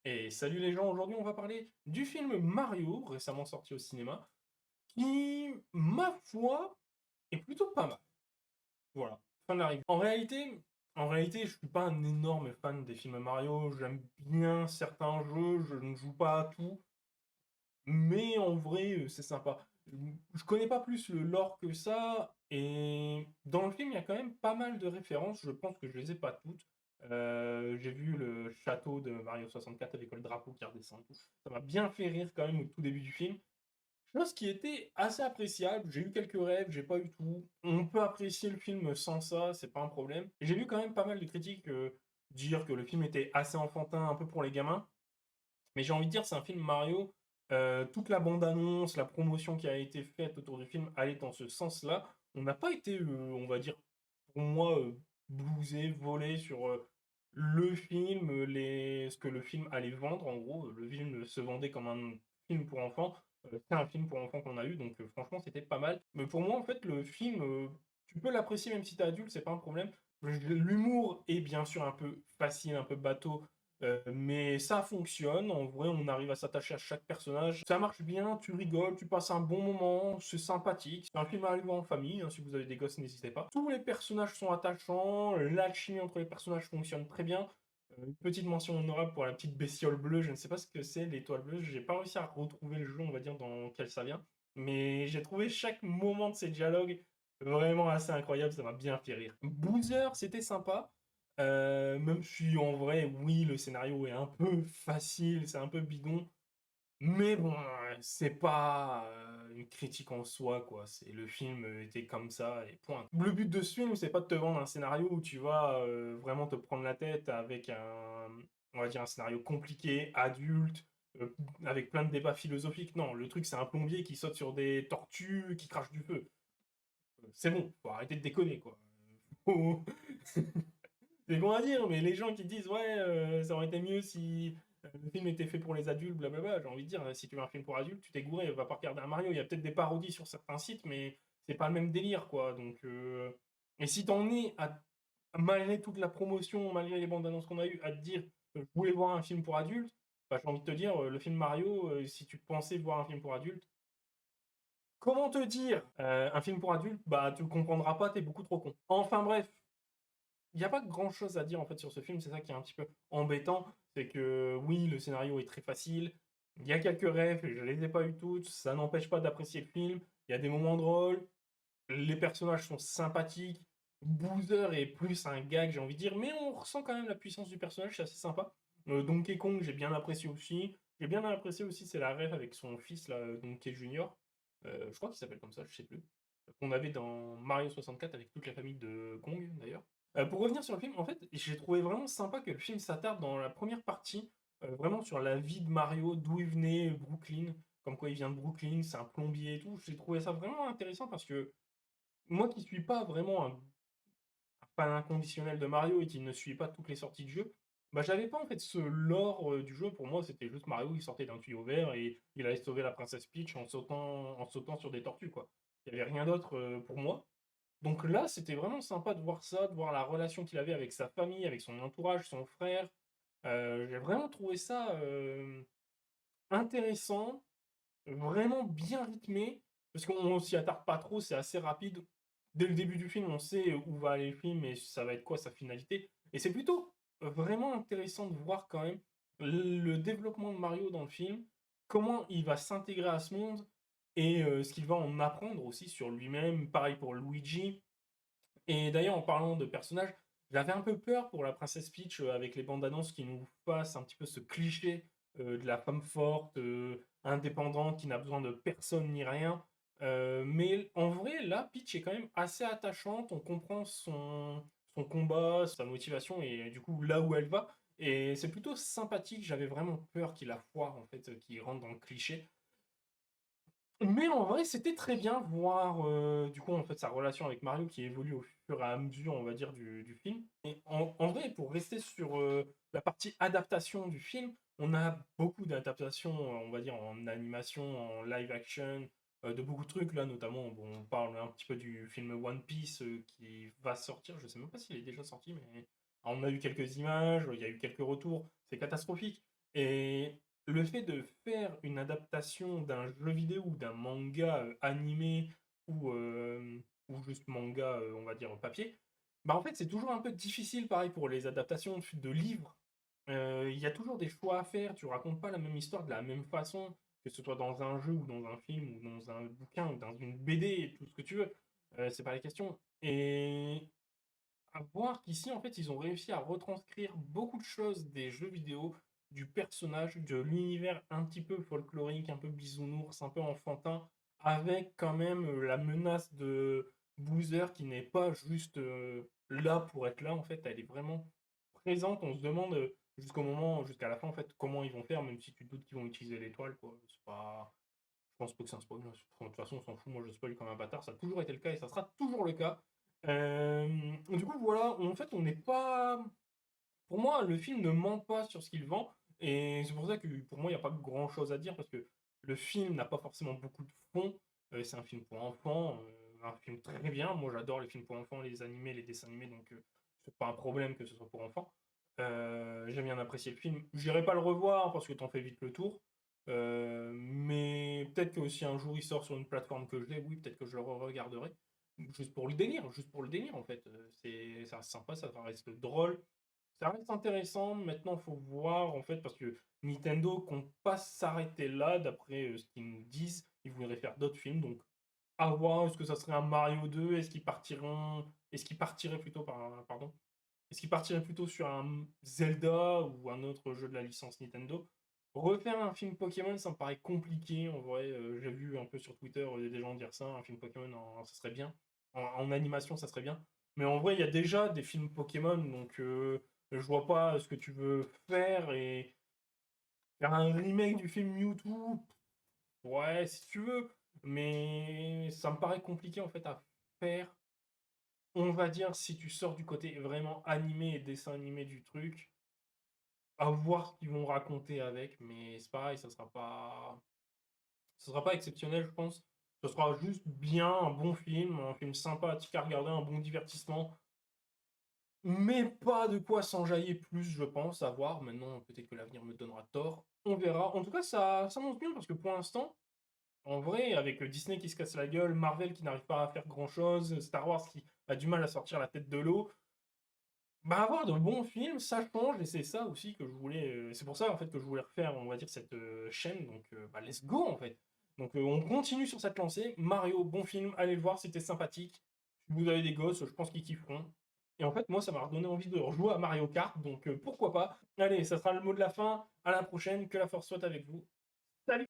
Et salut les gens, aujourd'hui on va parler du film Mario, récemment sorti au cinéma, qui, ma foi, est plutôt pas mal. Voilà, fin de la review. En réalité, je suis pas un énorme fan des films Mario, j'aime bien certains jeux, je ne joue pas à tout, mais en vrai, c'est sympa. Je connais pas plus le lore que ça, et dans le film, il y a quand même pas mal de références, je pense que je les ai pas toutes. J'ai vu le château de Mario 64 avec le drapeau qui redescend. Et tout. Ça m'a bien fait rire quand même au tout début du film. Chose qui était assez appréciable. J'ai eu quelques rêves, j'ai pas eu tout. On peut apprécier le film sans ça, c'est pas un problème. J'ai vu quand même pas mal de critiques dire que le film était assez enfantin, un peu pour les gamins. Mais j'ai envie de dire, c'est un film Mario. Toute la bande-annonce, la promotion qui a été faite autour du film allait dans ce sens-là. On n'a pas été, on va dire, pour moi, blousé, volé sur le film, ce que le film allait vendre. En gros, le film se vendait comme un film pour enfants. C'est un film pour enfants qu'on a eu, donc franchement, c'était pas mal. Mais pour moi, en fait, le film, tu peux l'apprécier même si t'es adulte, c'est pas un problème. L'humour est bien sûr un peu facile, un peu bateau, mais ça fonctionne, en vrai, on arrive à s'attacher à chaque personnage. Ça marche bien, tu rigoles, tu passes un bon moment, c'est sympathique. C'est un film à aller voir en famille, hein, si vous avez des gosses, n'hésitez pas. Tous les personnages sont attachants, l'alchimie entre les personnages fonctionne très bien. Une petite mention honorable pour la petite bestiole bleue, je ne sais pas ce que c'est, l'étoile bleue, j'ai pas réussi à retrouver le jeu, on va dire, dans lequel ça vient. Mais j'ai trouvé chaque moment de ces dialogues vraiment assez incroyable, ça m'a bien fait rire. Boozer, c'était sympa. Même si en vrai, oui, le scénario est un peu facile, c'est un peu bidon, mais bon, c'est pas une critique en soi, quoi. C'est le film était comme ça et point. Le but de ce film, c'est pas de te vendre un scénario où tu vas vraiment te prendre la tête avec on va dire un scénario compliqué, adulte, euh, avec plein de débats philosophiques. Non, le truc c'est un plombier qui saute sur des tortues, qui crache du feu. C'est bon, faut arrêter de déconner, quoi. Faut- C'est con à dire, mais les gens qui disent ouais, ça aurait été mieux si le film était fait pour les adultes, blablabla, j'ai envie de dire, si tu veux un film pour adultes, tu t'es gouré, va pas regarder un Mario. Il y a peut-être des parodies sur certains sites, mais c'est pas le même délire, quoi. Donc, et si t'en es malgré toute la promotion, malgré les bandes annonces qu'on a eues, à te dire, je voulais voir un film pour adultes, bah, j'ai envie de te dire, le film Mario, si tu pensais voir un film pour adultes, comment te dire, un film pour adultes, bah tu le comprendras pas, t'es beaucoup trop con. Enfin bref, il n'y a pas grand chose à dire en fait sur ce film, c'est ça qui est un petit peu embêtant, c'est que oui, le scénario est très facile, il y a quelques rêves, je les ai pas eu toutes, ça n'empêche pas d'apprécier le film, il y a des moments drôles, les personnages sont sympathiques, Boozer est plus un gag, j'ai envie de dire, mais on ressent quand même la puissance du personnage, c'est assez sympa. Donkey Kong, j'ai bien apprécié aussi. J'ai bien apprécié aussi, c'est la rêve avec son fils, là, Donkey Junior. Je crois qu'il s'appelle comme ça, je sais plus. Qu'on avait dans Mario 64 avec toute la famille de Kong, d'ailleurs. Pour revenir sur le film, en fait, j'ai trouvé vraiment sympa que le film s'attarde dans la première partie, vraiment sur la vie de Mario, d'où il venait, Brooklyn, comme quoi il vient de Brooklyn, c'est un plombier et tout. J'ai trouvé ça vraiment intéressant parce que moi qui suis pas vraiment un fan inconditionnel de Mario et qui ne suis pas toutes les sorties de jeu, bah j'avais pas en fait ce lore du jeu. Pour moi, c'était juste Mario qui sortait d'un tuyau vert et il allait sauver la princesse Peach en sautant sur des tortues, quoi. Il y avait rien d'autre pour moi. Donc là, c'était vraiment sympa de voir ça, de voir la relation qu'il avait avec sa famille, avec son entourage, son frère. J'ai vraiment trouvé ça intéressant, vraiment bien rythmé, parce qu'on s'y attarde pas trop, c'est assez rapide. Dès le début du film, on sait où va aller le film et ça va être quoi sa finalité. Et c'est plutôt vraiment intéressant de voir quand même le développement de Mario dans le film, comment il va s'intégrer à ce monde et ce qu'il va en apprendre aussi sur lui-même. Pareil pour Luigi. Et d'ailleurs, en parlant de personnages, j'avais un peu peur pour la princesse Peach avec les bandes annonces qui nous fassent un petit peu ce cliché de la femme forte, indépendante, qui n'a besoin de personne ni rien. Mais en vrai, là, Peach est quand même assez attachante. On comprend son combat, sa motivation et du coup là où elle va. Et c'est plutôt sympathique. J'avais vraiment peur qu'il la foire, en fait, qu'il rentre dans le cliché. Mais en vrai, c'était très bien voir, du coup, en fait, sa relation avec Mario qui évolue au fur et à mesure, on va dire, du film. Et en vrai, pour rester sur la partie adaptation du film, on a beaucoup d'adaptations, on va dire, en animation, en live action, de beaucoup de trucs, là, notamment, bon, on parle un petit peu du film One Piece qui va sortir, je sais même pas s'il est déjà sorti, mais on a eu quelques images, il y a eu quelques retours, c'est catastrophique. Et le fait de faire une adaptation d'un jeu vidéo ou d'un manga animé ou juste manga, on va dire papier, bah en fait c'est toujours un peu difficile, pareil pour les adaptations de livres. Il y a toujours des choix à faire, tu racontes pas la même histoire de la même façon, que ce soit dans un jeu ou dans un film ou dans un bouquin ou dans une BD, tout ce que tu veux. C'est pas la question. Et à voir qu'ici, en fait, ils ont réussi à retranscrire beaucoup de choses des jeux vidéo, du personnage, de l'univers un petit peu folklorique, un peu bisounours, un peu enfantin, avec quand même la menace de Boozer qui n'est pas juste là pour être là, en fait, elle est vraiment présente. On se demande jusqu'au moment, jusqu'à la fin, en fait, comment ils vont faire, même si tu doutes qu'ils vont utiliser l'étoile, quoi. C'est pas... Je pense pas que c'est un spoil. De toute façon, on s'en fout. Moi, je spoil comme un bâtard. Ça a toujours été le cas et ça sera toujours le cas. Du coup, voilà. En fait, on n'est pas. Pour moi, le film ne ment pas sur ce qu'il vend. Et c'est pour ça que pour moi, il n'y a pas grand chose à dire parce que le film n'a pas forcément beaucoup de fond. C'est un film pour enfants. Un film très bien. Moi, j'adore les films pour enfants, les animés, les dessins animés. Donc, c'est pas un problème que ce soit pour enfants. J'aime bien apprécier le film. J'irai pas le revoir parce que t'en fais vite le tour. Mais peut-être que si un jour il sort sur une plateforme que j'ai, oui, peut-être que je le regarderai. Juste pour le délire, juste pour le délire en fait. Ça reste sympa, ça reste drôle, ça reste intéressant. Maintenant, faut voir en fait, parce que Nintendo compte pas s'arrêter là, d'après ce qu'ils nous disent. Ils voudraient faire d'autres films, donc à voir. Est-ce que ça serait un Mario 2? Est-ce qu'ils partiraient plutôt pardon, est-ce qu'il partirait plutôt sur un Zelda ou un autre jeu de la licence Nintendo? Refaire un film Pokémon, ça me paraît compliqué en vrai. J'ai vu un peu sur Twitter des gens dire ça, un film Pokémon, ça serait bien. En animation, ça serait bien. Mais en vrai, il y a déjà des films Pokémon, donc je vois pas ce que tu veux faire et faire un remake du film Mewtwo. Ouais, si tu veux, mais ça me paraît compliqué en fait à faire. On va dire, si tu sors du côté vraiment animé et dessin animé du truc, à voir ce qu'ils vont raconter avec, mais c'est pareil, ça sera pas exceptionnel, je pense. Ce sera juste bien, un film sympathique à regarder, un bon divertissement, mais pas de quoi s'enjailler plus, je pense, à voir. Maintenant, peut-être que l'avenir me donnera tort. On verra. En tout cas, ça monte bien parce que pour l'instant, en vrai, avec Disney qui se casse la gueule, Marvel qui n'arrive pas à faire grand-chose, Star Wars qui a du mal à sortir la tête de l'eau, bah, avoir de bons films, ça change et c'est ça aussi que je voulais, c'est pour ça, en fait, que je voulais refaire, on va dire, cette, chaîne donc bah, let's go, en fait. Donc on continue sur cette lancée. Mario, bon film, allez le voir, c'était sympathique. Si vous avez des gosses, je pense qu'ils kifferont. Et en fait, moi, ça m'a redonné envie de rejouer à Mario Kart, donc pourquoi pas. Allez, ça sera le mot de la fin. À la prochaine, que la force soit avec vous. Salut!